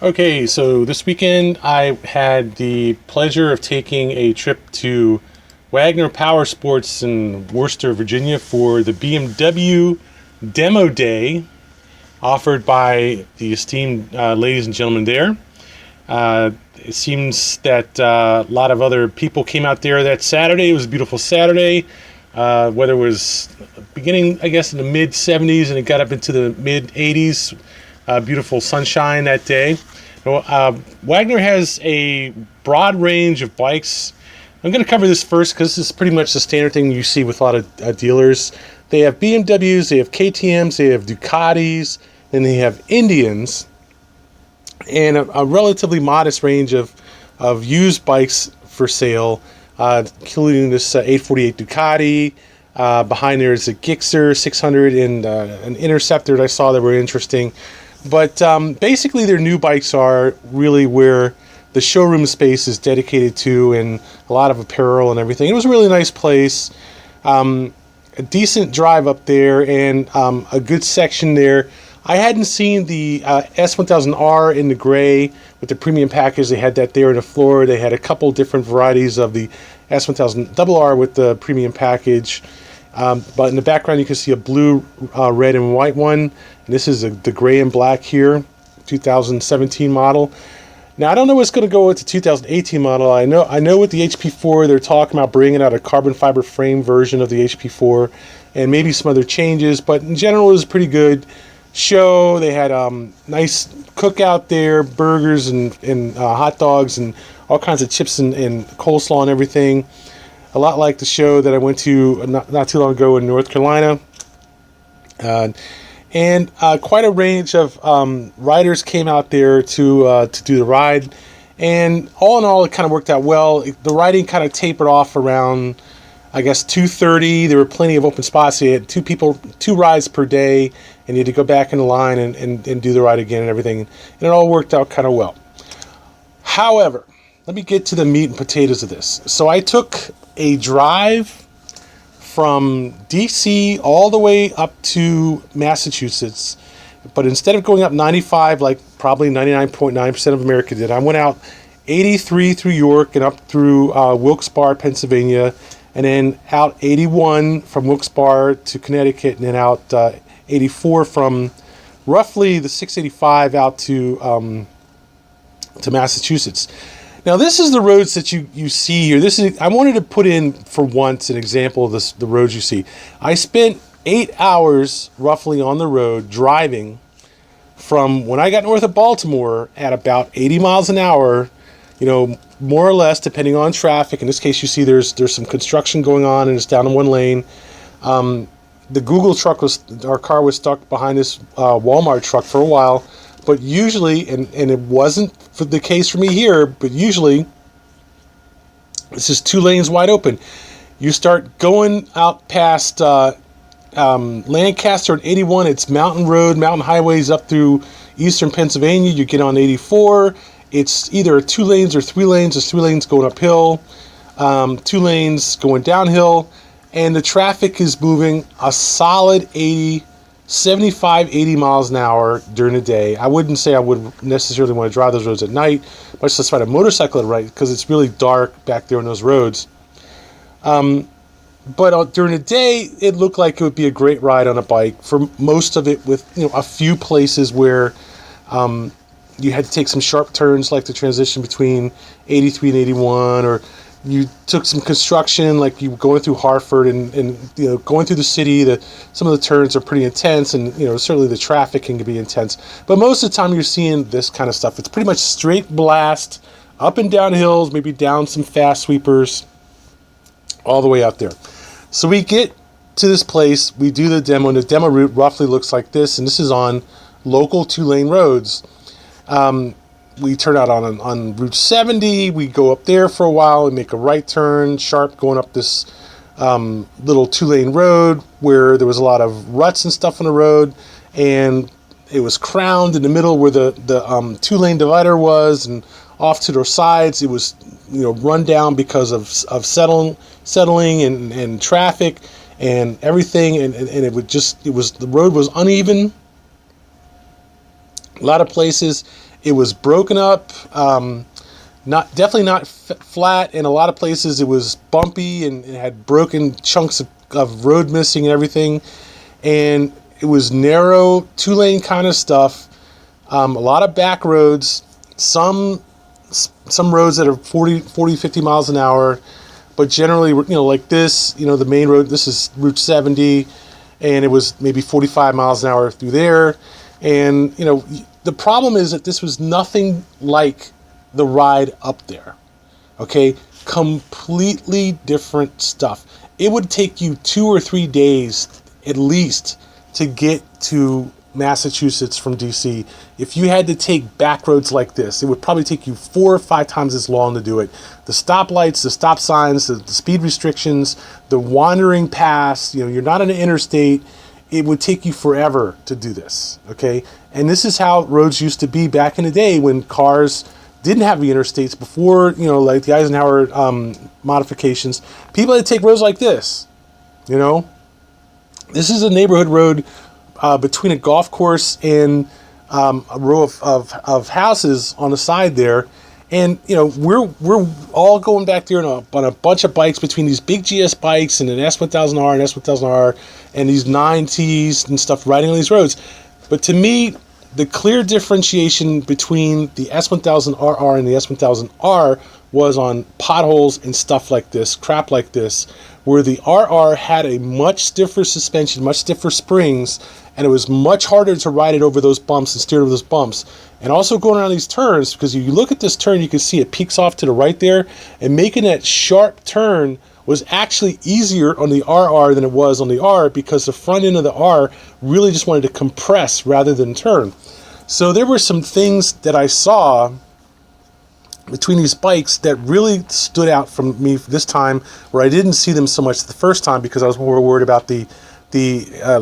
Okay, so this weekend I had the pleasure of taking a trip to Wagner Power Sports in Worcester, Virginia for the BMW Demo Day offered by the esteemed ladies and gentlemen there. It seems that a lot of other people came out there that Saturday. It was a beautiful Saturday. Weather was beginning, I guess, in the mid 70s and it got up into the mid 80s. Beautiful sunshine that day. Wagner has a broad range of bikes. I'm going to cover this first because this is pretty much the standard thing you see with a lot of dealers. They have BMWs, they have KTMs, they have Ducatis, and they have Indians, and a relatively modest range of used bikes for sale, including this 848 Ducati. Behind there is a Gixxer 600 and an Interceptor that I saw that were interesting. But basically their new bikes are really where the showroom space is dedicated to, and a lot of apparel and everything. It was a really nice place. A decent drive up there and a good section there. I hadn't seen the S1000R in the gray with the premium package. They had that there on the floor. They had a couple different varieties of the S1000RR with the premium package. But in the background, you can see a blue, red, and white one. And this is the gray and black here, 2017 model. Now, I don't know what's going to go with the 2018 model. I know with the HP4, they're talking about bringing out a carbon fiber frame version of the HP4 and maybe some other changes. But in general, it was a pretty good show. They had nice cookout there, burgers and hot dogs and all kinds of chips and coleslaw and everything. A lot like the show that I went to not too long ago in North Carolina. And quite a range of riders came out there to do the ride. And all in all, it kind of worked out well. The riding kind of tapered off around, I guess, 2:30. There were plenty of open spots. So you had two rides per day, and you had to go back in the line and do the ride again and everything. And it all worked out kind of well. However, let me get to the meat and potatoes of this. So I took a drive from DC all the way up to Massachusetts, but instead of going up 95 like probably 99.9% of America did, I went out 83 through York and up through Wilkes-Barre, Pennsylvania, and then out 81 from Wilkes-Barre to Connecticut, and then out 84 from roughly the 685 out to Massachusetts. Now, this is the roads that you see here. I wanted to put in for once an example of the roads you see. I spent 8 hours roughly on the road driving from when I got north of Baltimore at about 80 miles an hour, more or less, depending on traffic. In this case, you see there's some construction going on and it's down in one lane. The Google our car was stuck behind this Walmart truck for a while. But usually, and it wasn't the case for me here, but usually, this is 2 lanes wide open. You start going out past Lancaster at 81, it's mountain highways up through eastern Pennsylvania. You get on 84, it's either 2 lanes or 3 lanes. There's 3 lanes going uphill, 2 lanes going downhill, and the traffic is moving a solid 75, 80 miles an hour during the day. I wouldn't say I would necessarily want to drive those roads at night, much less ride a motorcycle at night because it's really dark back there on those roads. But during the day, it looked like it would be a great ride on a bike for most of it, with a few places where you had to take some sharp turns, like the transition between 83 and 81, or you took some construction, like you going through Hartford and going through the city. Some of the turns are pretty intense, and certainly the traffic can be intense. But most of the time, you're seeing this kind of stuff. It's pretty much straight blast, up and down hills, maybe down some fast sweepers, all the way out there. So we get to this place, we do the demo, and the demo route roughly looks like this, and this is on local 2-lane roads. We turn out on Route 70. We go up there for a while and make a right turn, sharp, going up this little 2-lane road where there was a lot of ruts and stuff on the road, and it was crowned in the middle where the 2-lane divider was, and off to their sides it was run down because of settling and traffic and everything, and the road was uneven. A lot of places It was broken up, definitely not flat. In a lot of places, it was bumpy and it had broken chunks of road missing and everything. And it was narrow, 2-lane kind of stuff. A lot of back roads, some roads that are 40, 50 miles an hour, but generally, like this, the main road, this is Route 70, and it was maybe 45 miles an hour through there. And, the problem is that this was nothing like the ride up there. Okay? Completely different stuff. It would take you 2 or 3 days at least to get to Massachusetts from DC. If you had to take back roads like this, it would probably take you 4 or 5 times as long to do it. The stoplights, the stop signs, the speed restrictions, the wandering past, you're not on an interstate. It would take you forever to do this, okay? And this is how roads used to be back in the day when cars didn't have the interstates before, like the Eisenhower modifications. People had to take roads like this, This is a neighborhood road between a golf course and a row of houses on the side there. And, we're all going back there on a bunch of bikes between these big GS bikes and an S1000R and S1000R and these 9Ts and stuff riding on these roads. But to me, the clear differentiation between the S1000 RR and the S1000R was on potholes and stuff like this, crap like this, where the RR had a much stiffer suspension, much stiffer springs, and it was much harder to ride it over those bumps and steer over those bumps. And also going around these turns, because if you look at this turn, you can see it peaks off to the right there, and making that sharp turn was actually easier on the RR than it was on the R, because the front end of the R really just wanted to compress rather than turn. So there were some things that I saw between these bikes that really stood out from me this time, where I didn't see them so much the first time because I was more worried about the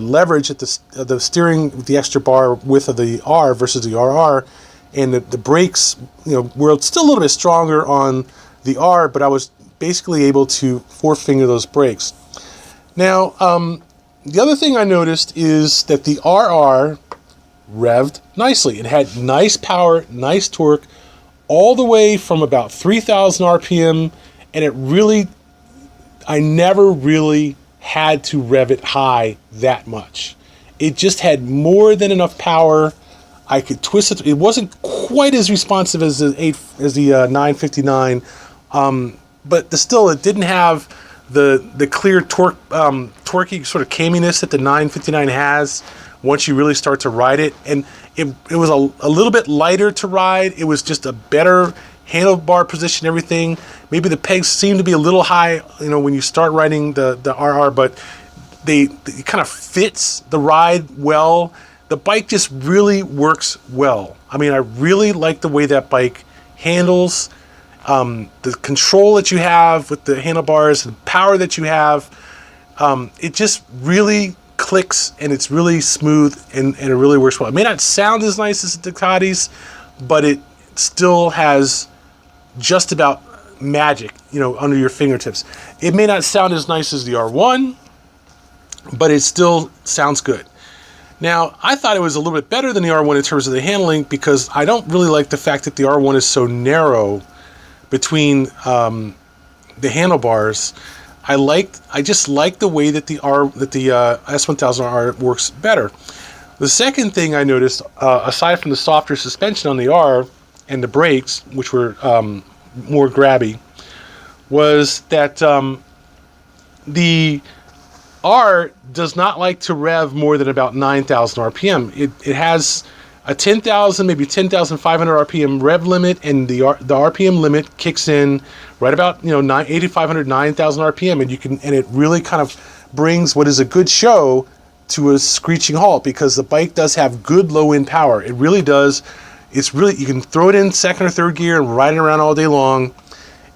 leverage at the steering with the extra bar width of the R versus the RR, and the brakes, were still a little bit stronger on the R, but I was basically able to four-finger those brakes. Now, the other thing I noticed is that the RR revved nicely. It had nice power, nice torque, all the way from about 3,000 RPM, and I never really had to rev it high that much. It just had more than enough power. I could twist it. It wasn't quite as responsive as the 959, but still, it didn't have the clear torquey sort of caminess that the 959 has once you really start to ride it. And it was a little bit lighter to ride. It was just a better handlebar position, everything. Maybe the pegs seem to be a little high, when you start riding the RR, but it kind of fits the ride well. The bike just really works well. I mean, I really like the way that bike handles, the control that you have with the handlebars, the power that you have. It just really clicks, and it's really smooth, and it really works well. It may not sound as nice as the Ducatis, but it still has just about magic, under your fingertips. It may not sound as nice as the R1, but it still sounds good. Now, I thought it was a little bit better than the R1 in terms of the handling, because I don't really like the fact that the R1 is so narrow between the handlebars. I just like the way that the S1000R works better. The second thing I noticed, aside from the softer suspension on the R and the brakes, which were more grabby, was that the R does not like to rev more than about 9,000 RPM. It has a 10,000, maybe 10,500 RPM rev limit, and the RPM limit kicks in right about 8,500, 9,000 RPM, and it really kind of brings what is a good show to a screeching halt, because the bike does have good low end power. It really does. You can throw it in second or third gear and ride it around all day long,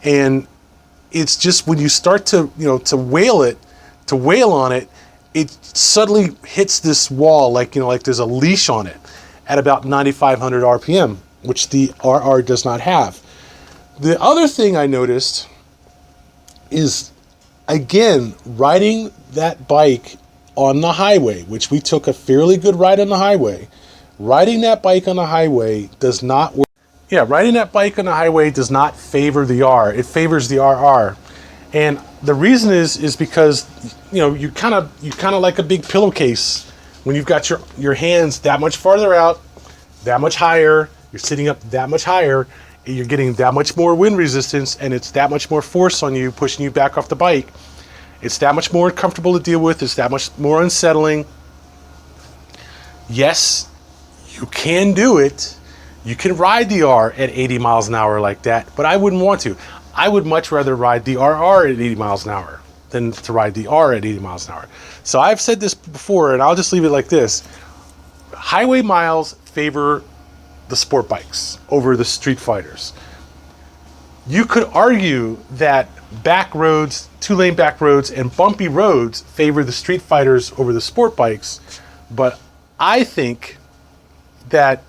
and it's just when you start to wail on it, it suddenly hits this wall like there's a leash on it at about 9,500 RPM, which the RR does not have. The other thing I noticed is, again, riding that bike on the highway, which we took a fairly good ride on the highway. riding that bike on the highway does not work. Yeah, riding that bike on the highway does not favor the R. It favors the RR. And the reason is because, you know, you kind of like a big pillowcase when you've got your hands that much farther out, that much higher, you're sitting up that much higher, you're getting that much more wind resistance, and it's that much more force on you, pushing you back off the bike. It's that much more comfortable to deal with. It's that much more unsettling. Yes, you can do it. You can ride the R at 80 miles an hour like that, but I wouldn't want to. I would much rather ride the RR at 80 miles an hour than to ride the R at 80 miles an hour. So I've said this before, and I'll just leave it like this. Highway miles favor the sport bikes over the street fighters. You could argue that back roads, 2-lane back roads, and bumpy roads favor the street fighters over the sport bikes, but I think that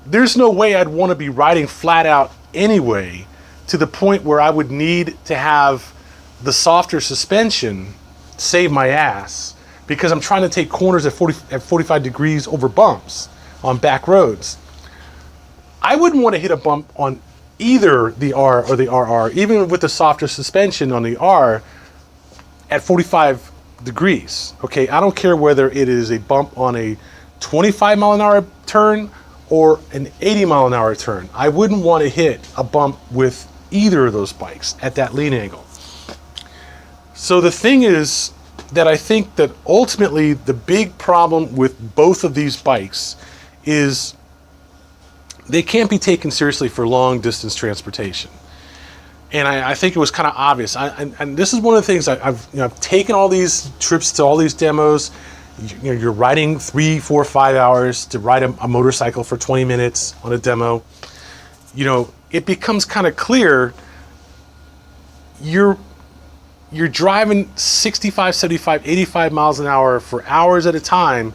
there's no way I'd want to be riding flat out anyway, to the point where I would need to have the softer suspension save my ass, because I'm trying to take corners at 45 degrees over bumps on back roads. I wouldn't want to hit a bump on either the R or the RR, even with the softer suspension on the R at 45 degrees. Okay, I don't care whether it is a bump on a 25 mile an hour turn or an 80 mile an hour turn. I wouldn't want to hit a bump with either of those bikes at that lean angle. So the thing is that I think that ultimately the big problem with both of these bikes is they can't be taken seriously for long distance transportation. And I think it was kind of obvious. And this is one of the things I've taken all these trips to all these demos. You're riding 3, 4, 5 hours to ride a motorcycle for 20 minutes on a demo. You know, it becomes kind of clear you're driving 65, 75, 85 miles an hour for hours at a time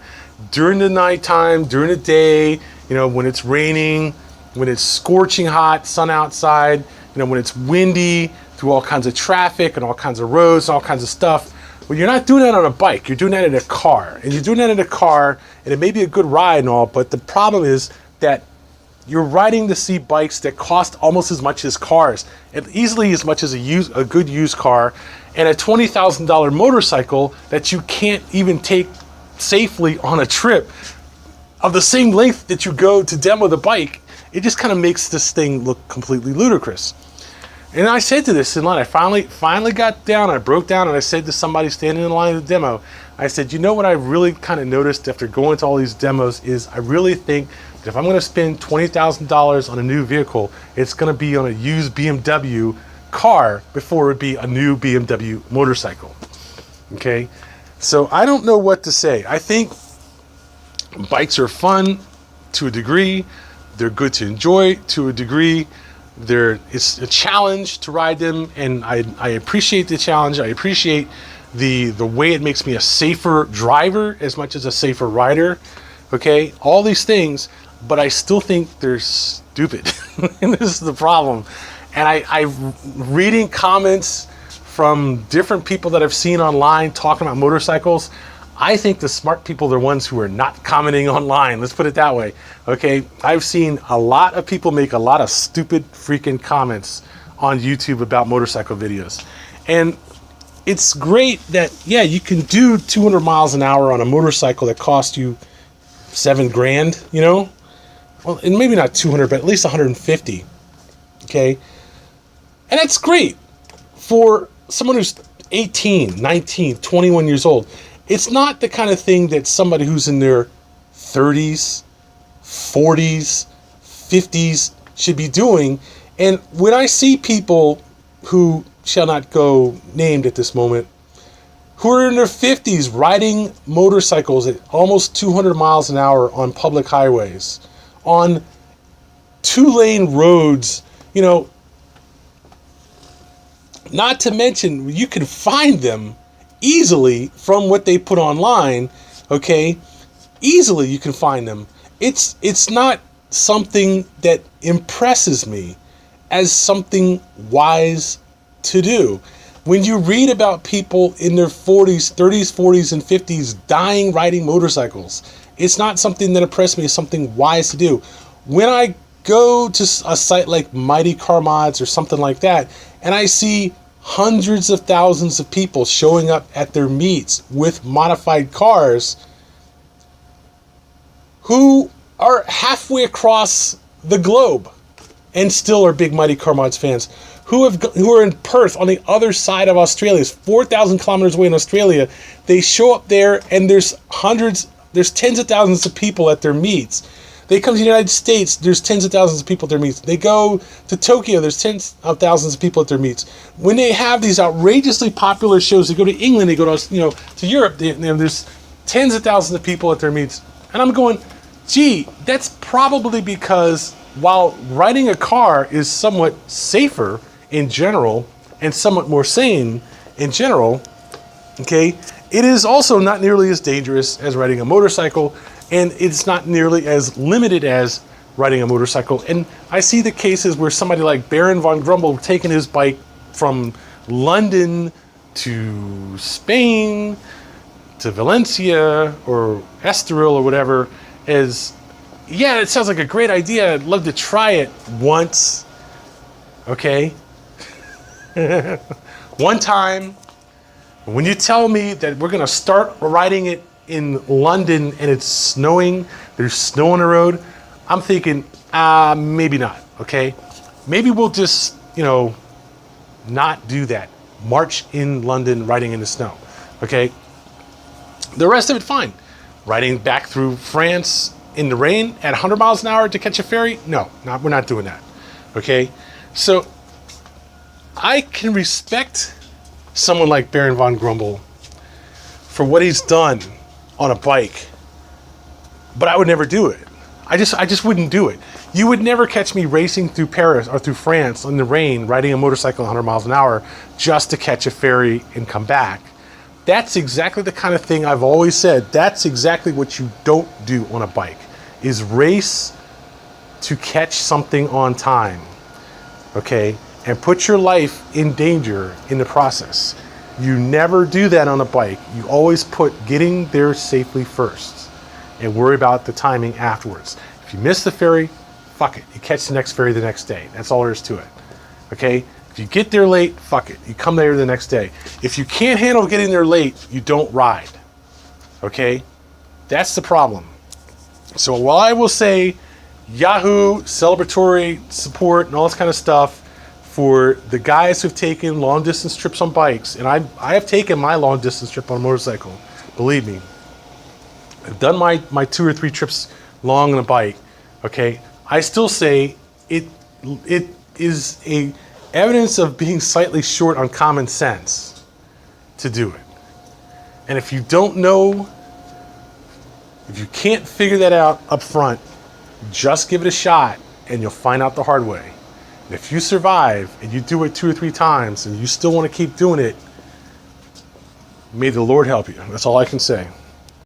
during the nighttime, during the day, you know, when it's raining, when it's scorching hot, sun outside, you know, when it's windy, through all kinds of traffic and all kinds of roads, all kinds of stuff. Well, you're not doing that on a bike, you're doing that in a car. And you're doing that in a car, and it may be a good ride and all, but the problem is that you're riding to see bikes that cost almost as much as cars, and easily as much as a good used car, and a $20,000 motorcycle that you can't even take safely on a trip of the same length that you go to demo the bike. It just kind of makes this thing look completely ludicrous. And I said to this in line, I finally got down, I broke down, and I said to somebody standing in line of the demo, I said, you know what I really kind of noticed after going to all these demos is I really think that if I'm going to spend $20,000 on a new vehicle, it's going to be on a used BMW car before it would be a new BMW motorcycle. Okay? So I don't know what to say. I think bikes are fun to a degree. They're good to enjoy to a degree. It's a challenge to ride them, and I appreciate the challenge. I appreciate the way it makes me a safer driver as much as a safer rider. Okay, all these things, but I still think they're stupid. And this is the problem. And I'm reading comments from different people that I've seen online talking about motorcycles. I think the smart people are the ones who are not commenting online. Let's put it that way. Okay, I've seen a lot of people make a lot of stupid freaking comments on YouTube about motorcycle videos. And it's great that, yeah, you can do 200 miles an hour on a motorcycle that cost you $7,000, you know? Well, and maybe not 200, but at least 150. Okay? And that's great for someone who's 18, 19, 21 years old. It's not the kind of thing that somebody who's in their 30s, 40s, 50s should be doing. And when I see people who shall not go named at this moment, who are in their 50s riding motorcycles at almost 200 miles an hour on public highways, on 2-lane roads, you know, not to mention you can find them easily from what they put online. Okay, easily you can find them. It's not something that impresses me as something wise to do. When you read about people in their 40s, 30s, 40s, and 50s dying riding motorcycles It's not something that impressed me. It's something wise to do. When I go to a site like Mighty Car Mods or something like that, and I see hundreds of thousands of people showing up at their meets with modified cars who are halfway across the globe and still are big Mighty Car Mods fans, who are in Perth on the other side of Australia. It's 4,000 kilometers away in Australia. They show up there and there's tens of thousands of people at their meets. They come to the United States, there's tens of thousands of people at their meets. They go to Tokyo, there's tens of thousands of people at their meets. When they have these outrageously popular shows, they go to England, they go to, to Europe, there's tens of thousands of people at their meets. And I'm going, gee, that's probably because while riding a car is somewhat safer in general and somewhat more sane in general, okay, it is also not nearly as dangerous as riding a motorcycle, and it's not nearly as limited as riding a motorcycle. And I see the cases where somebody like Baron von Grumble taking his bike from London to Spain to Valencia or Estoril or whatever is, yeah, it sounds like a great idea. I'd love to try it once. Okay? One time. When you tell me that we're going to start riding it in London and it's snowing, there's snow on the road, I'm thinking, maybe not, okay? Maybe we'll just, not do that. March in London riding in the snow, okay? The rest of it, fine. Riding back through France in the rain at 100 miles an hour to catch a ferry? No, we're not doing that, okay? So I can respect someone like Baron von Grumble for what he's done on a bike, but I would never do it. I just wouldn't do it. You would never catch me racing through Paris or through France in the rain, riding a motorcycle 100 miles an hour just to catch a ferry and come back. That's exactly the kind of thing I've always said. That's exactly what you don't do on a bike, is race to catch something on time, okay? And put your life in danger in the process. You never do that on a bike. You always put getting there safely first and worry about the timing afterwards. If you miss the ferry, fuck it. You catch the next ferry the next day. That's all there is to it, okay? If you get there late, fuck it. You come there the next day. If you can't handle getting there late, you don't ride, okay? That's the problem. So while I will say Yahoo, celebratory support and all this kind of stuff, for the guys who've taken long distance trips on bikes, and I have taken my long distance trip on a motorcycle, believe me. I've done my 2 or 3 trips long on a bike, okay? I still say it is a evidence of being slightly short on common sense to do it. And if you don't know, if you can't figure that out up front, just give it a shot and you'll find out the hard way. And if you survive and you do it 2 or 3 times and you still want to keep doing it, may the Lord help you. That's all I can say.